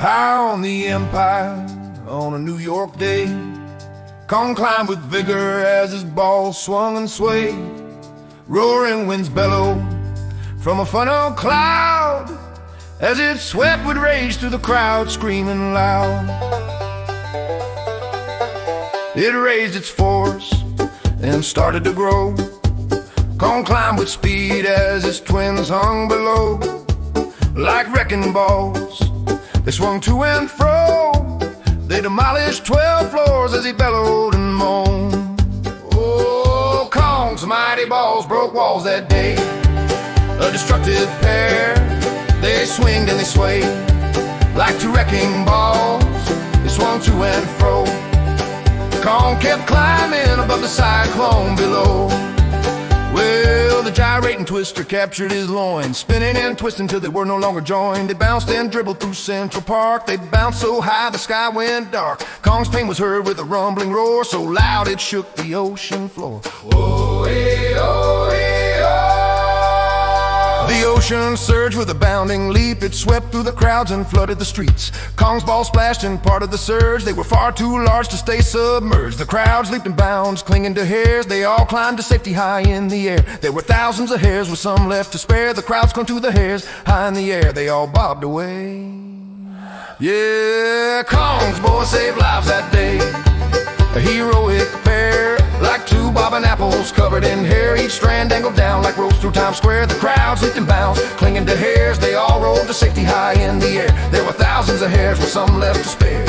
High on the empire on a New York day, Kong climbed with vigor as his balls swung and swayed. Roaring winds bellowed from a funnel cloud as it swept with rage through the crowd, screaming loud. It raised its force and started to grow. Kong climbed with speed as his twins hung below. Like wrecking balls, they swung to and fro. They demolished 12 floors as he bellowed and moaned. Oh, Kong's mighty balls broke walls that day. A destructive pair, they swinged and they swayed. Like two wrecking balls, they swung to and fro. Kong kept climbing above the cyclone below. Well, the gyrating twister captured his loins, spinning and twisting till they were no longer joined. They bounced and dribbled through Central Park. They bounced so high the sky went dark. Kong's pain was heard with a rumbling roar, so loud it shook the ocean floor. Oh-ee, oh-ee, oh. The ocean surged with a bounding leap. It swept through the crowds and flooded the streets. Kong's balls splashed in part of the surge. They were far too large to stay submerged. The crowds leaped in bounds, clinging to hairs. They all climbed to safety high in the air. There were thousands of hairs with some left to spare. The crowds clung to the hairs high in the air. They all bobbed away. Yeah, Kong's boys saved lives that day. A heroic pair, like two bobbing apples covered in hair. Each strand dangled down like ropes through Times Square. The crowds leaped and bounced, clinging to hairs. They all rolled to safety high in the air. There were thousands of hairs with some left to spare.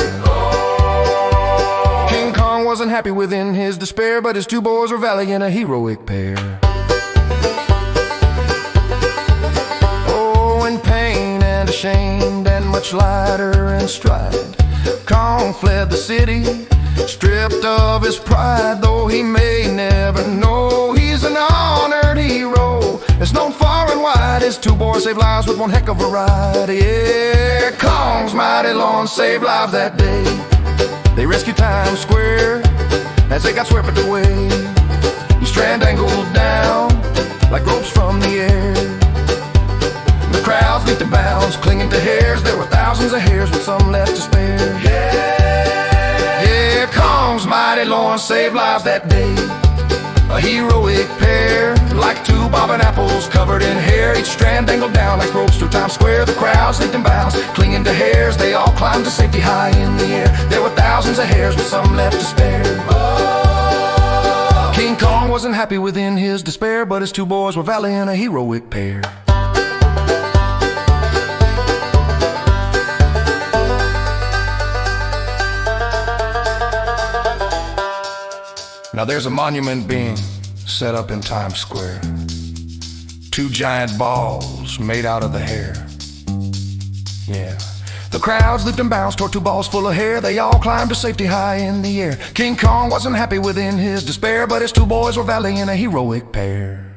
King Kong wasn't happy within his despair, but his two boys were valiant, a heroic pair. Oh, in pain and ashamed and much lighter in stride, Kong fled the city, stripped of his pride. Though he may never know, he's an honored hero. It's known far and wide. His two boys saved lives with one heck of a ride. Yeah, Kong's mighty lawns saved lives that day. They rescued Times Square as they got swept away. The strand dangled down like ropes from the air. The crowds leaped and bounced, clinging to hairs. There were thousands of hairs with some left to spare. Yeah, Kong's mighty lawns saved lives that day. A heroic pair, like two bobbing apples covered in hair. Each strand dangled down like ropes through Times Square. The crowds leaped and bounced, clinging to hairs. They all climbed to safety high in the air. There were thousands of hairs with some left to spare. Oh. King Kong wasn't happy within his despair, but his two boys were valiant, a heroic pair. Now there's a monument being set up in Times Square. Two giant balls made out of the hair. Yeah. The crowds leaped and bounced toward two balls full of hair. They all climbed to safety high in the air. King Kong wasn't happy within his despair, but his two boys were valiant, a heroic pair.